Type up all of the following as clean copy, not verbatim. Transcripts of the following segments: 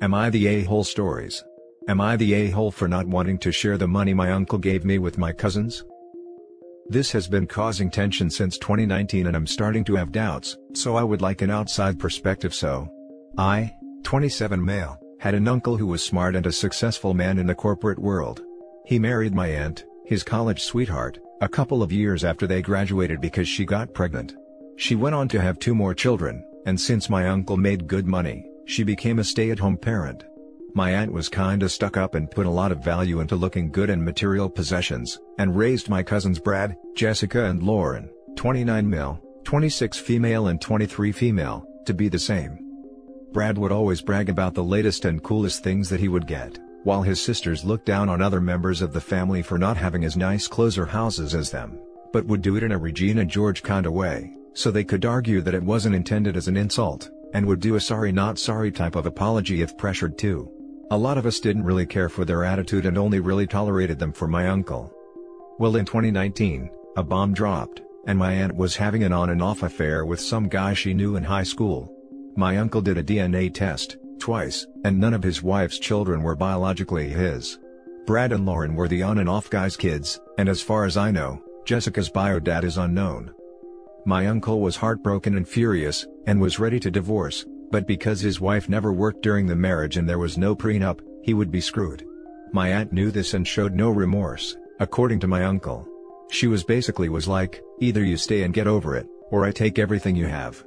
Am I the a-hole stories? Am I the a-hole for not wanting to share the money my uncle gave me with my cousins? This has been causing tension since 2019 and I'm starting to have doubts, so I would like an outside perspective. So, I, 27 male, had an uncle who was smart and a successful man in the corporate world. He married my aunt, his college sweetheart, a couple of years after they graduated because she got pregnant. She went on to have 2 more children, and since my uncle made good money, she became a stay-at-home parent. My aunt was kinda stuck up and put a lot of value into looking good and material possessions, and raised my cousins Brad, Jessica and Lauren, 29 male, 26 female and 23 female, to be the same. Brad would always brag about the latest and coolest things that he would get, while his sisters looked down on other members of the family for not having as nice clothes or houses as them, but would do it in a Regina George kinda way, so they could argue that it wasn't intended as an insult, and would do a sorry not sorry type of apology if pressured to. A lot of us didn't really care for their attitude and only really tolerated them for my uncle. Well, in 2019, a bomb dropped, and my aunt was having an on and off affair with some guy she knew in high school. My uncle did a DNA test, twice, and none of his wife's children were biologically his. Brad and Lauren were the on and off guy's kids, and as far as I know, Jessica's bio dad is unknown. My uncle was heartbroken and furious, and was ready to divorce, but because his wife never worked during the marriage and there was no prenup, he would be screwed. My aunt knew this and showed no remorse, according to my uncle. She was like, either you stay and get over it, or I take everything you have.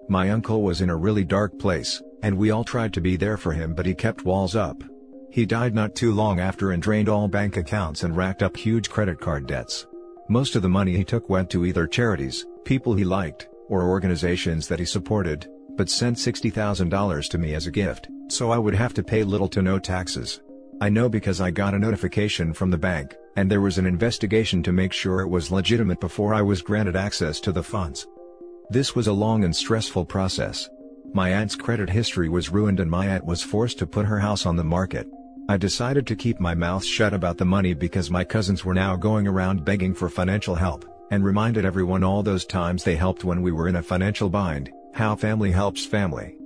My uncle was in a really dark place, and we all tried to be there for him, but he kept walls up. He died not too long after and drained all bank accounts and racked up huge credit card debts. Most of the money he took went to either charities, people he liked, or organizations that he supported, but sent $60,000 to me as a gift, so I would have to pay little to no taxes. I know because I got a notification from the bank, and there was an investigation to make sure it was legitimate before I was granted access to the funds. This was a long and stressful process. My aunt's credit history was ruined and my aunt was forced to put her house on the market. I decided to keep my mouth shut about the money because my cousins were now going around begging for financial help, and reminded everyone all those times they helped when we were in a financial bind, how family helps family.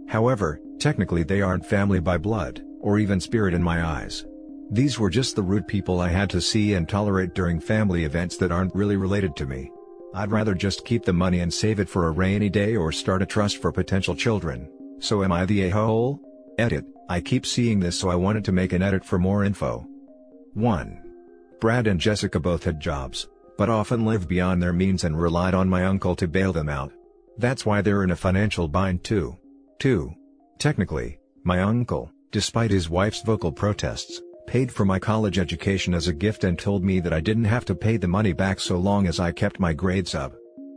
However, technically they aren't family by blood, or even spirit in my eyes. These were just the rude people I had to see and tolerate during family events that aren't really related to me. I'd rather just keep the money and save it for a rainy day or start a trust for potential children. So am I the a-hole? Edit, I keep seeing this so I wanted to make an edit for more info. 1. Brad and Jessica both had jobs, but often lived beyond their means and relied on my uncle to bail them out. That's why they're in a financial bind too. 2. Technically, my uncle, despite his wife's vocal protests, paid for my college education as a gift and told me that I didn't have to pay the money back so long as I kept my grades up.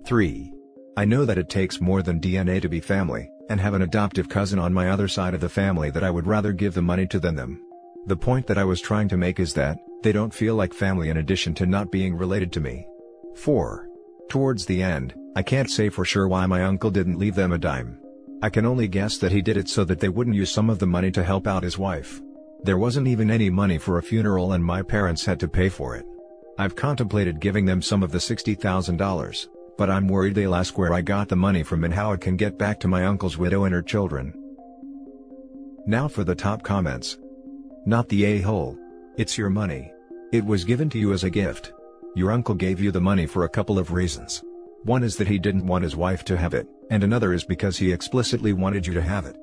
3. I know that it takes more than DNA to be family, and have an adoptive cousin on my other side of the family that I would rather give the money to than them. The point that I was trying to make is that, they don't feel like family in addition to not being related to me. 4. Towards the end, I can't say for sure why my uncle didn't leave them a dime. I can only guess that he did it so that they wouldn't use some of the money to help out his wife. There wasn't even any money for a funeral and my parents had to pay for it. I've contemplated giving them some of the $60,000, but I'm worried they'll ask where I got the money from and how it can get back to my uncle's widow and her children. Now for the top comments. Not the a-hole. It's your money. It was given to you as a gift. Your uncle gave you the money for a couple of reasons. One is that he didn't want his wife to have it, and another is because he explicitly wanted you to have it.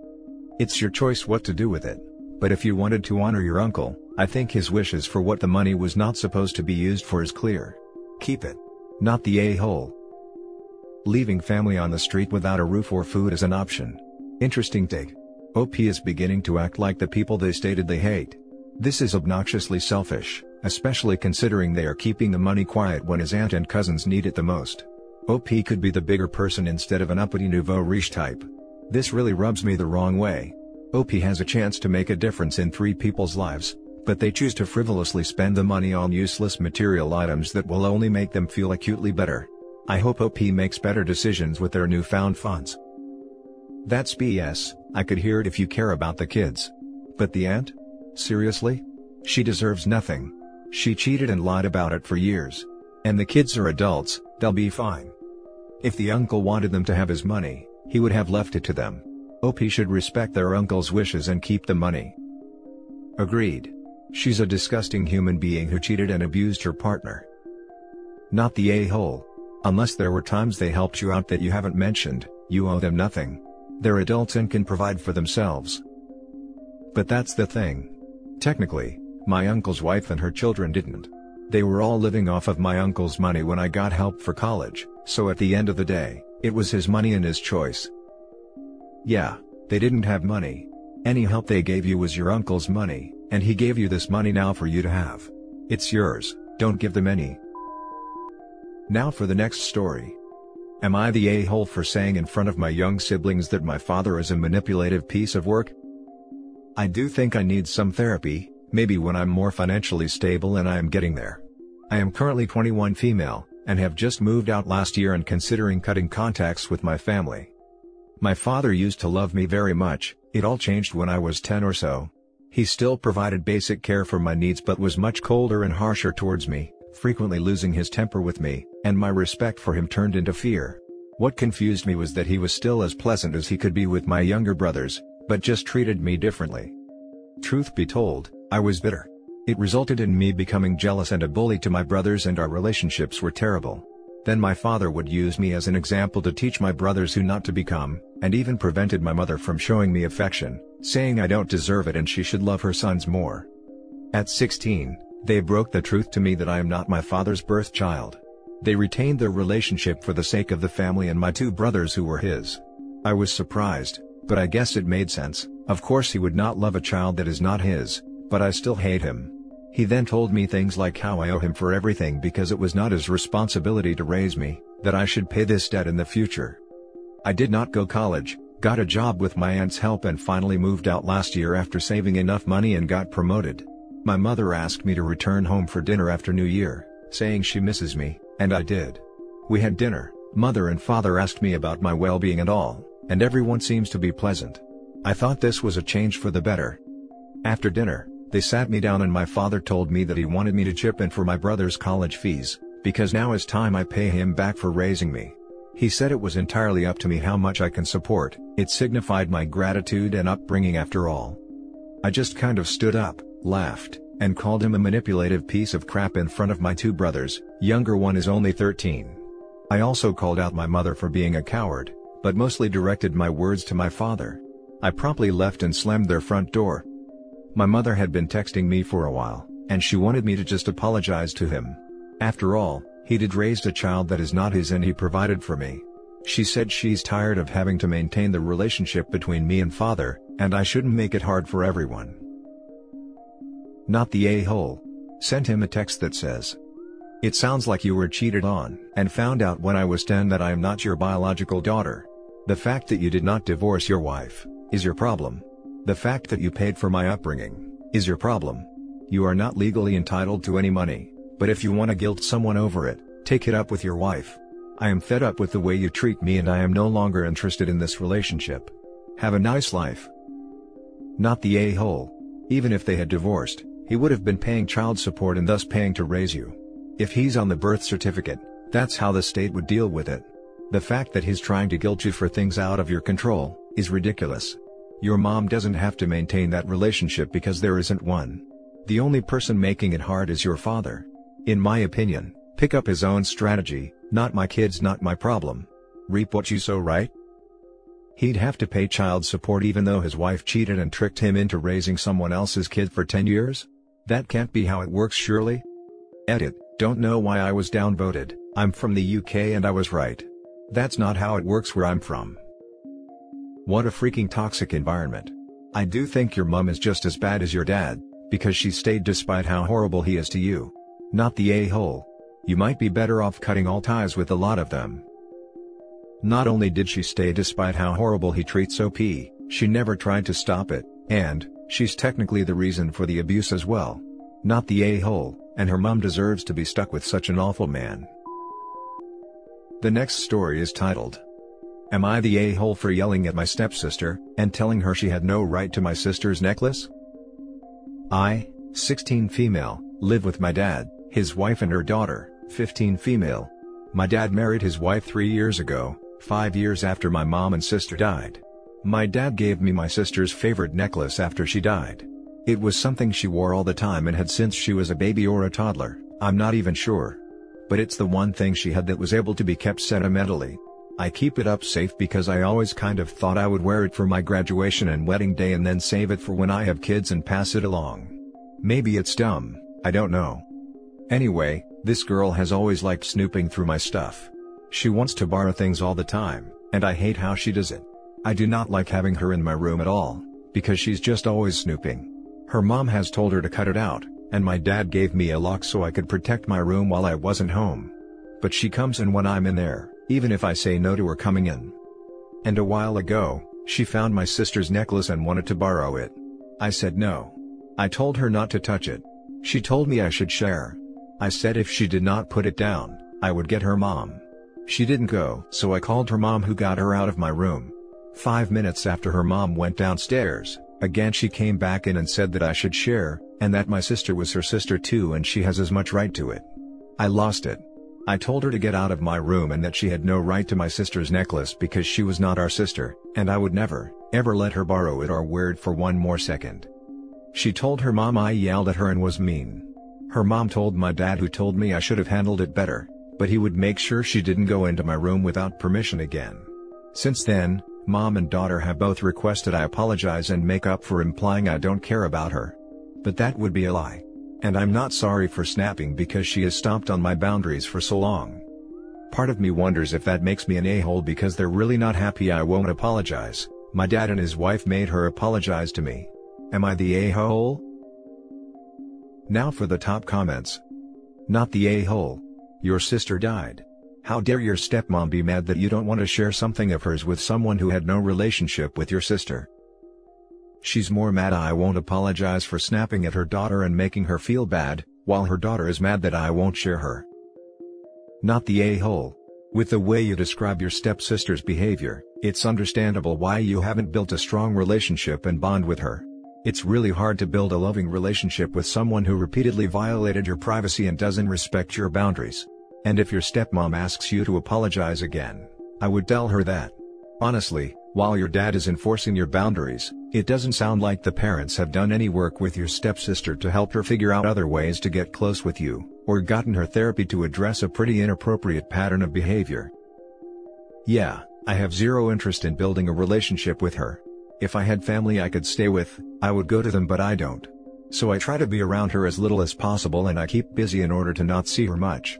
It's your choice what to do with it, but if you wanted to honor your uncle, I think his wishes for what the money was not supposed to be used for is clear. Keep it. Not the a-hole. Leaving family on the street without a roof or food is an option. Interesting take. OP is beginning to act like the people they stated they hate. This is obnoxiously selfish, especially considering they are keeping the money quiet when his aunt and cousins need it the most. OP could be the bigger person instead of an uppity nouveau riche type. This really rubs me the wrong way. OP has a chance to make a difference in 3 people's lives, but they choose to frivolously spend the money on useless material items that will only make them feel acutely better. I hope OP makes better decisions with their newfound funds. That's BS, I could hear it if you care about the kids. But the aunt? Seriously? She deserves nothing. She cheated and lied about it for years. And the kids are adults, they'll be fine. If the uncle wanted them to have his money, he would have left it to them. OP should respect their uncle's wishes and keep the money. Agreed. She's a disgusting human being who cheated and abused her partner. Not the a-hole. Unless there were times they helped you out that you haven't mentioned, you owe them nothing. They're adults and can provide for themselves. But that's the thing. Technically, my uncle's wife and her children didn't. They were all living off of my uncle's money when I got help for college, so at the end of the day, it was his money and his choice. Yeah, they didn't have money. Any help they gave you was your uncle's money, and he gave you this money now for you to have. It's yours, don't give them any. Now for the next story. Am I the a-hole for saying in front of my young siblings that my father is a manipulative piece of work? I do think I need some therapy, maybe when I'm more financially stable, and I am getting there. I am currently 21 female, and have just moved out last year and considering cutting contacts with my family. My father used to love me very much, it all changed when I was 10 or so. He still provided basic care for my needs but was much colder and harsher towards me, frequently losing his temper with me, and my respect for him turned into fear. What confused me was that he was still as pleasant as he could be with my younger brothers, but just treated me differently. Truth be told, I was bitter. It resulted in me becoming jealous and a bully to my brothers, and our relationships were terrible. Then my father would use me as an example to teach my brothers who not to become, and even prevented my mother from showing me affection, saying I don't deserve it and she should love her sons more. At 16, they broke the truth to me that I am not my father's birth child. They retained their relationship for the sake of the family and my two brothers who were his. I was surprised, but I guess it made sense. Of course he would not love a child that is not his, but I still hate him. He then told me things like how I owe him for everything because it was not his responsibility to raise me, that I should pay this debt in the future. I did not go to college, got a job with my aunt's help, and finally moved out last year after saving enough money and got promoted. My mother asked me to return home for dinner after New Year, saying she misses me, and I did. We had dinner, mother and father asked me about my well-being and all, and everyone seems to be pleasant. I thought this was a change for the better. After dinner, they sat me down and my father told me that he wanted me to chip in for my brother's college fees, because now is time I pay him back for raising me. He said it was entirely up to me how much I can support, it signified my gratitude and upbringing after all. I just kind of stood up, laughed, and called him a manipulative piece of crap in front of my two brothers, younger one is only 13. I also called out my mother for being a coward, but mostly directed my words to my father. I promptly left and slammed their front door. My mother had been texting me for a while, and she wanted me to just apologize to him. After all, he did raise a child that is not his and he provided for me. She said she's tired of having to maintain the relationship between me and father, and I shouldn't make it hard for everyone. Not the a-hole. Sent him a text that says, "It sounds like you were cheated on and found out when I was 10 that I am not your biological daughter. The fact that you did not divorce your wife is your problem. The fact that you paid for my upbringing is your problem. You are not legally entitled to any money, but if you want to guilt someone over it, take it up with your wife. I am fed up with the way you treat me and I am no longer interested in this relationship. Have a nice life." Not the a-hole. Even if they had divorced, he would have been paying child support and thus paying to raise you. If he's on the birth certificate, that's how the state would deal with it. The fact that he's trying to guilt you for things out of your control is ridiculous. Your mom doesn't have to maintain that relationship because there isn't one. The only person making it hard is your father. In my opinion, pick up his own strategy, not my kids, not my problem. Reap what you sow, right? He'd have to pay child support even though his wife cheated and tricked him into raising someone else's kid for 10 years? That can't be how it works, surely? Edit, don't know why I was downvoted. I'm from the UK and I was right. That's not how it works where I'm from. What a freaking toxic environment. I do think your mum is just as bad as your dad, because she stayed despite how horrible he is to you. Not the a-hole. You might be better off cutting all ties with a lot of them. Not only did she stay despite how horrible he treats OP, she never tried to stop it, and she's technically the reason for the abuse as well. Not the a-hole, and her mum deserves to be stuck with such an awful man. The next story is titled, "Am I the a-hole for yelling at my stepsister and telling her she had no right to my sister's necklace?" I, 16 female, live with my dad, his wife and her daughter, 15 female. My dad married his wife 3 years ago, 5 years after my mom and sister died. My dad gave me my sister's favorite necklace after she died. It was something she wore all the time and had since she was a baby or a toddler, I'm not even sure. But it's the one thing she had that was able to be kept sentimentally. I keep it up safe because I always kind of thought I would wear it for my graduation and wedding day and then save it for when I have kids and pass it along. Maybe it's dumb, I don't know. Anyway, this girl has always liked snooping through my stuff. She wants to borrow things all the time, and I hate how she does it. I do not like having her in my room at all, because she's just always snooping. Her mom has told her to cut it out, and my dad gave me a lock so I could protect my room while I wasn't home. But she comes in when I'm in there, even if I say no to her coming in. And a while ago, she found my sister's necklace and wanted to borrow it. I said no. I told her not to touch it. She told me I should share. I said if she did not put it down, I would get her mom. She didn't go, so I called her mom, who got her out of my room. 5 minutes after her mom went downstairs, again she came back in and said that I should share, and that my sister was her sister too and she has as much right to it. I lost it. I told her to get out of my room and that she had no right to my sister's necklace because she was not our sister, and I would never, ever let her borrow it or wear it for one more second. She told her mom I yelled at her and was mean. Her mom told my dad, who told me I should have handled it better, but he would make sure she didn't go into my room without permission again. Since then, mom and daughter have both requested I apologize and make up for implying I don't care about her. But that would be a lie. And I'm not sorry for snapping because she has stomped on my boundaries for so long. Part of me wonders if that makes me an a-hole because they're really not happy I won't apologize. My dad and his wife made her apologize to me. Am I the a-hole? Now for the top comments. Not the a-hole. Your sister died. How dare your stepmom be mad that you don't want to share something of hers with someone who had no relationship with your sister. She's more mad I won't apologize for snapping at her daughter and making her feel bad, while her daughter is mad that I won't share her. Not the a-hole. With the way you describe your stepsister's behavior, it's understandable why you haven't built a strong relationship and bond with her. It's really hard to build a loving relationship with someone who repeatedly violated your privacy and doesn't respect your boundaries. And if your stepmom asks you to apologize again, I would tell her that. Honestly, while your dad is enforcing your boundaries, it doesn't sound like the parents have done any work with your stepsister to help her figure out other ways to get close with you, or gotten her therapy to address a pretty inappropriate pattern of behavior. Yeah, I have zero interest in building a relationship with her. If I had family I could stay with, I would go to them, but I don't. So I try to be around her as little as possible and I keep busy in order to not see her much.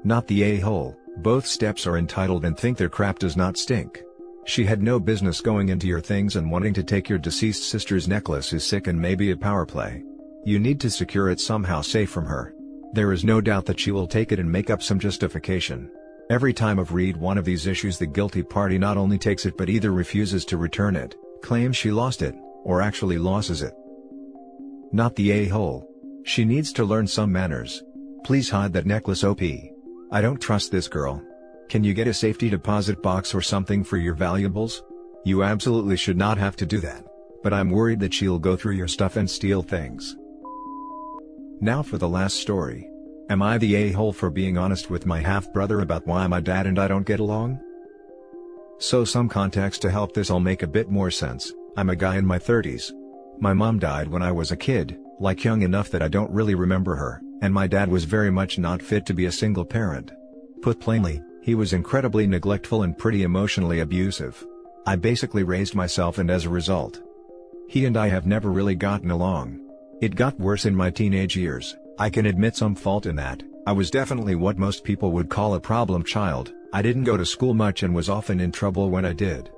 Not the a-hole. Both steps are entitled and think their crap does not stink. She had no business going into your things, and wanting to take your deceased sister's necklace is sick and maybe a power play. You need to secure it somehow safe from her. There is no doubt that she will take it and make up some justification. Every time I've read one of these issues, the guilty party not only takes it but either refuses to return it, claims she lost it, or actually loses it. Not the a-hole. She needs to learn some manners. Please hide that necklace, OP. I don't trust this girl. Can you get a safety deposit box or something for your valuables? You absolutely should not have to do that. But I'm worried that she'll go through your stuff and steal things. Now for the last story. Am I the a-hole for being honest with my half-brother about why my dad and I don't get along? So some context to help this all make a bit more sense. I'm a guy in my 30s. My mom died when I was a kid, like young enough that I don't really remember her, and my dad was very much not fit to be a single parent. Put plainly, he was incredibly neglectful and pretty emotionally abusive. I basically raised myself, and as a result, he and I have never really gotten along. It got worse in my teenage years. I can admit some fault in that. I was definitely what most people would call a problem child. I didn't go to school much and was often in trouble when I did.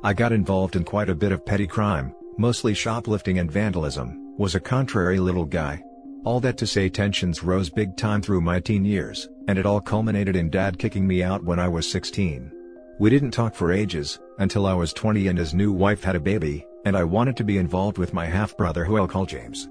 I got involved in quite a bit of petty crime, mostly shoplifting and vandalism, was a contrary little guy. All that to say, tensions rose big time through my teen years, and it all culminated in Dad kicking me out when I was 16. We didn't talk for ages, until I was 20 and his new wife had a baby, and I wanted to be involved with my half-brother, who I'll call James.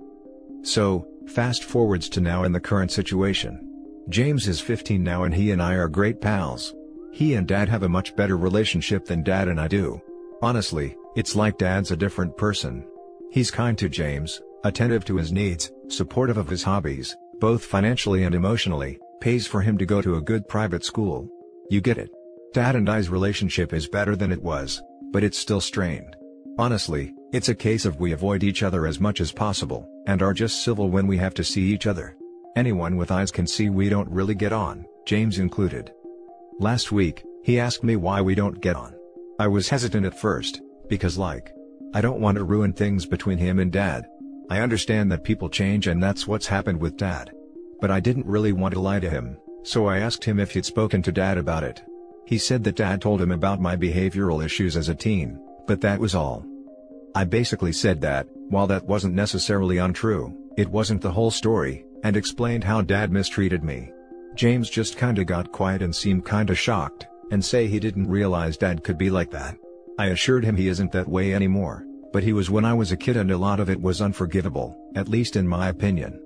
So, fast forwards to now in the current situation. James is 15 now and he and I are great pals. He and Dad have a much better relationship than Dad and I do. Honestly, it's like Dad's a different person. He's kind to James, attentive to his needs, supportive of his hobbies, both financially and emotionally, pays for him to go to a good private school. You get it. Dad and I's relationship is better than it was, but it's still strained. Honestly, it's a case of we avoid each other as much as possible, and are just civil when we have to see each other. Anyone with eyes can see we don't really get on, James included. Last week, he asked me why we don't get on. I was hesitant at first, because I don't want to ruin things between him and Dad. I understand that people change and that's what's happened with Dad. But I didn't really want to lie to him, so I asked him if he'd spoken to Dad about it. He said that Dad told him about my behavioral issues as a teen, but that was all. I basically said that, while that wasn't necessarily untrue, it wasn't the whole story, and explained how Dad mistreated me. James just kinda got quiet and seemed kinda shocked, and say he didn't realize Dad could be like that. I assured him he isn't that way anymore, but he was when I was a kid and a lot of it was unforgivable, at least in my opinion.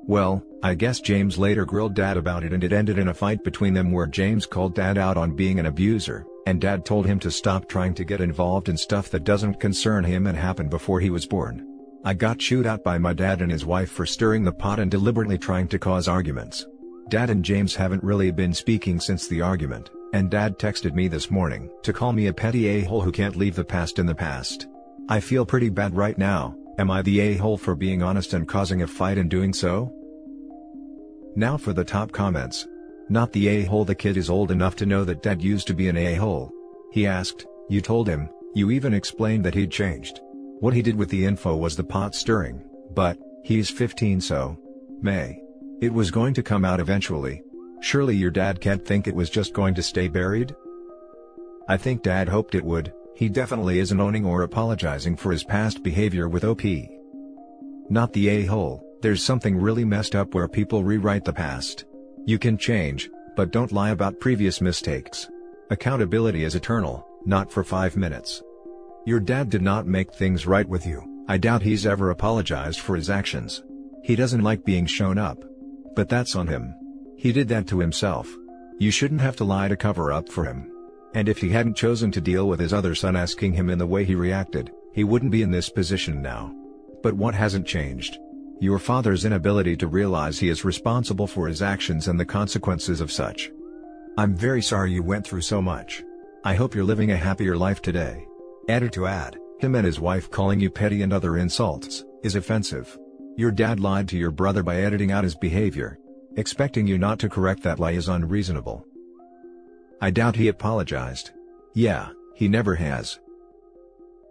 Well, I guess James later grilled Dad about it and it ended in a fight between them where James called Dad out on being an abuser, and Dad told him to stop trying to get involved in stuff that doesn't concern him and happened before he was born. I got chewed out by my dad and his wife for stirring the pot and deliberately trying to cause arguments. Dad and James haven't really been speaking since the argument, and Dad texted me this morning to call me a petty a-hole who can't leave the past in the past. I feel pretty bad right now. Am I the a-hole for being honest and causing a fight in doing so? Now for the top comments. Not the a-hole. The kid is old enough to know that Dad used to be an a-hole. He asked, you told him, you even explained that he'd changed. What he did with the info was the pot stirring, but, he's 15 so. It was going to come out eventually. Surely your dad can't think it was just going to stay buried? I think Dad hoped it would. He definitely isn't owning or apologizing for his past behavior with OP. Not the a-hole. There's something really messed up where people rewrite the past. You can change, but don't lie about previous mistakes. Accountability is eternal, not for 5 minutes. Your dad did not make things right with you. I doubt he's ever apologized for his actions. He doesn't like being shown up. But that's on him. He did that to himself. You shouldn't have to lie to cover up for him. And if he hadn't chosen to deal with his other son asking him in the way he reacted, he wouldn't be in this position now. But what hasn't changed? Your father's inability to realize he is responsible for his actions and the consequences of such. I'm very sorry you went through so much. I hope you're living a happier life today. Added to add, him and his wife calling you petty and other insults, is offensive. Your dad lied to your brother by editing out his behavior. Expecting you not to correct that lie is unreasonable. I doubt he apologized. Yeah, he never has.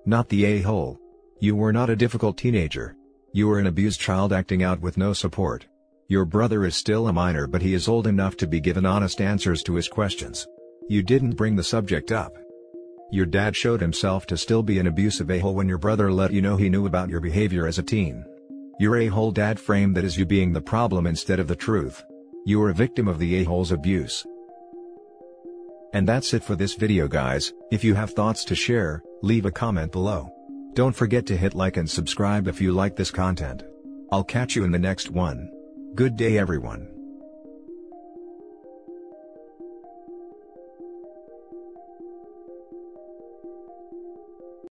Not the a-hole. You were not a difficult teenager. You were an abused child acting out with no support. Your brother is still a minor but he is old enough to be given honest answers to his questions. You didn't bring the subject up. Your dad showed himself to still be an abusive a-hole when your brother let you know he knew about your behavior as a teen. Your a-hole dad framed that as you being the problem instead of the truth. You were a victim of the a-hole's abuse. And that's it for this video guys. If you have thoughts to share, leave a comment below. Don't forget to hit like and subscribe if you like this content. I'll catch you in the next one. Good day everyone.